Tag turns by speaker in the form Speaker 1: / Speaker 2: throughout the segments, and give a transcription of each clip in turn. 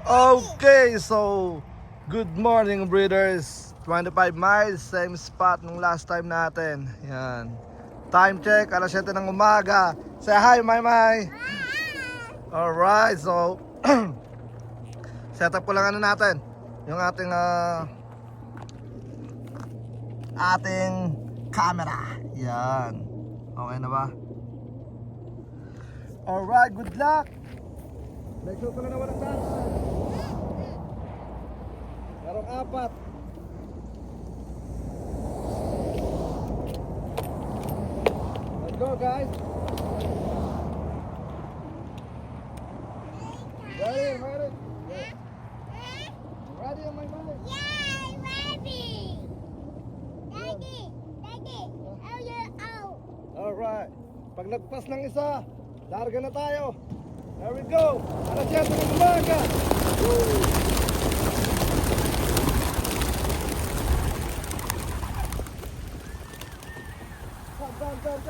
Speaker 1: Okay, so good morning breeders. 25 miles, same spot nung last time natin. Yan. Time check, alas 7 ng umaga. Say hi, Maymay. Alright, so set up ko lang ano natin. Yung ating camera. Yan. Okay na ba? Alright, good luck. Make sure ko na walang daan. Merong apat. Let's go, guys. Ready, ready. Ready on my mind.
Speaker 2: Yay, ready! Daddy, are you out?
Speaker 1: Alright. Pag nagpas ng isa, larga na tayo. There we go. Alas 7 ng umaga. Woo! Go.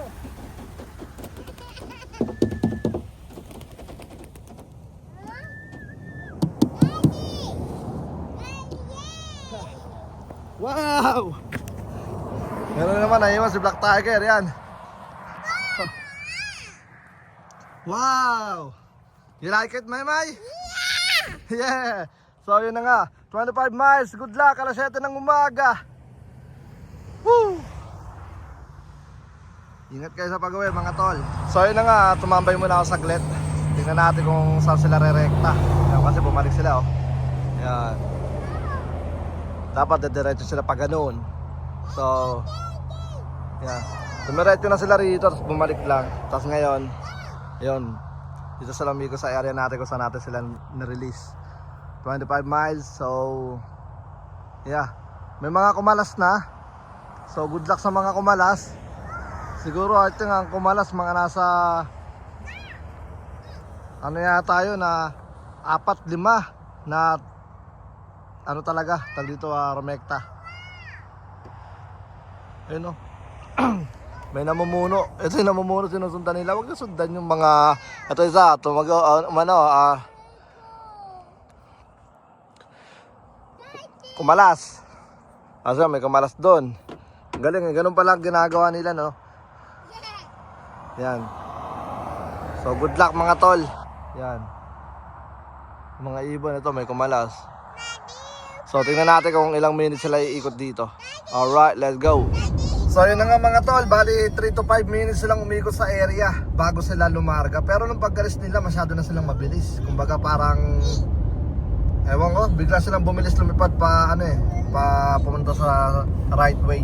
Speaker 1: Wow! Meron naman naiwan si Black Tiger, yan. Wow! You like it, Maymay? Yeah! So yun na nga, 25 miles, good luck, alas 7 ng umaga. Woo! Ingat kayo sa pag-uwi mga tol. So yun na nga, tumambay muna ako saglit. Tingnan natin kung saan sila re-rekta. Yan, kasi bumalik sila oh. Yan. Dapat dediretso sila pa ganoon. So yan. Dumiretso na sila rito, tapos bumalik lang. Tapos ngayon, yun, dito sa Lamigo sa area natin kung saan natin sila na-release. 25 miles, so yeah. May mga kumalas na. So good luck sa mga kumalas. Siguro I think ang kumalas mga nasa ano yata yun na 4-5 na ano talaga tag dito rumekta. Ayun o. May namumuno. Ito yung namumuno sinusundan nila. Huwag na sundan yung mga ito isa kumalas. Kasi may kumalas doon. Galing, ganun pala ginagawa nila no. Yan. So good luck mga tol. Yan. Mga ibon ito may kumalas. So tingnan natin kung ilang minutes sila iikot dito. Alright, let's go. So yun na nga mga tol, bali 3 to 5 minutes silang umikot sa area bago sila lumarga. Pero nung pagkalis nila masyado na silang mabilis. Kumbaga parang ewan ko, bigla silang bumilis lumipad pa pumunta sa right way.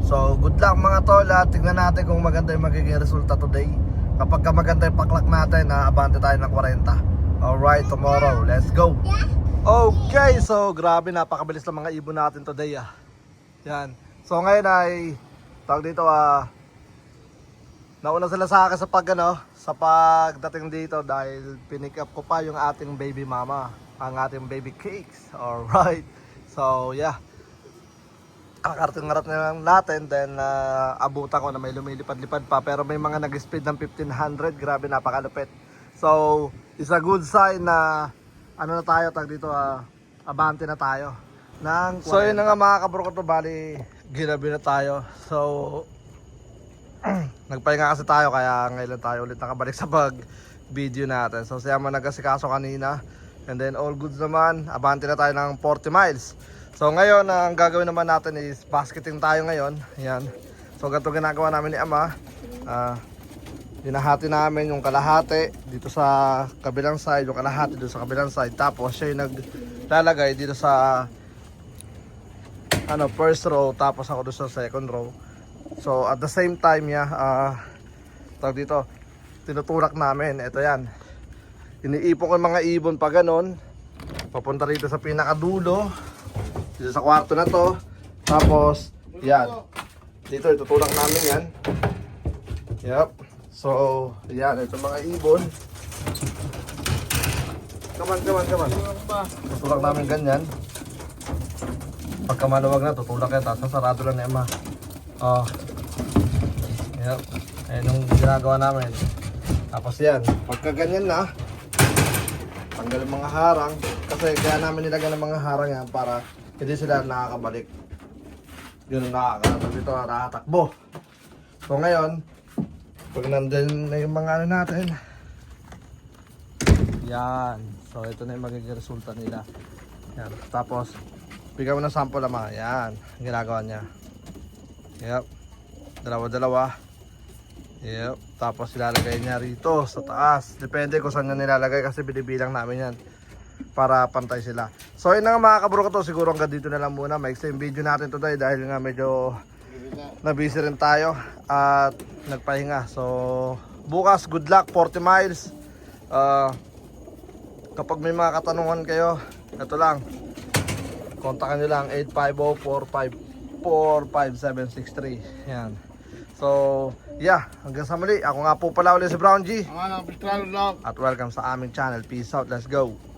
Speaker 1: So good luck mga tol at tignan natin kung maganda yung magiging resulta today. Kapag maganda yung paklak natin, abante tayo ng 40. Alright, tomorrow, let's go. Okay, so grabe napakabilis ng mga ibon natin today Yan. So ngayon ay tawag dito nauna sila sa akin sa pagdating dito dahil pinick up ko pa yung ating baby mama, ang ating baby cakes. Alright. So yeah. Kakarating-ngarat na lang natin, then abutan ko na may lumilipad-lipad pa, pero may mga nag-speed ng 1500, grabe napakalupit. So it's a good sign na ano na tayo dito abante na tayo ng 40. So yun na nga mga kabro ko to, bali ginabi na tayo. So nagpahinga kasi tayo kaya ngayon tayo ulit nakabalik sa pag video natin. So siya man nag-asikaso kanina, and then all goods naman, abante na tayo ng 40 miles. So ngayon, ang gagawin naman natin is basketing tayo ngayon. Ayan. So ganito ginagawa namin ni Ama. Dinahati namin yung kalahati dito sa kabilang side, yung kalahati dito sa kabilang side. Tapos siya yung naglalagay dito sa first row, tapos ako dito sa second row. So at the same time tawag dito, tinutulak namin. Ito yan. Iniipon ko yung mga ibon pa ganon. Papunta rito sa pinakadulo. Dito sa kwarto na to. Tapos yan, dito itutulak namin yan. Yep. So yan, ito mga ibon. Come on. Tutulak namin ganyan. Pagka maluwag na, tutulak yan. Tapos sarado lang na Emma. Yep. Ayun yung ginagawa namin. Tapos yan, pagka ganyan na, tanggal mga harang. Kasi kasi kaya namin nilagyan ng mga harang yan para hindi sila nakakabalik. Yun nakakatakbo. So ngayon, pag nandun na yung mga ano natin, yan. So ito na yung magiging resulta nila. Yan. Tapos, bigyan mo ng sample naman. Yan. Ang ginagawa niya. Yep. Dalawa-dalawa. Yep. Tapos ilalagay niya rito sa taas. Depende kung saan niya nilalagay kasi binibilang namin yan para pantay sila. So yun na nga mga kabro ko to. Siguro hanggang dito na lang muna. Maiksi yung video natin today dahil nga medyo na-busy rin tayo at nagpahinga. So bukas good luck 40 miles. Kapag may mga katanungan kayo, ito lang. Kontakan nyo lang 850-454-5763. Yan. So, yeah, hanggang sa muli. Ako nga po pala ulit si Brown G.
Speaker 3: Ang anak, Pistralo lang.
Speaker 1: At welcome sa aming channel. Peace out. Let's go.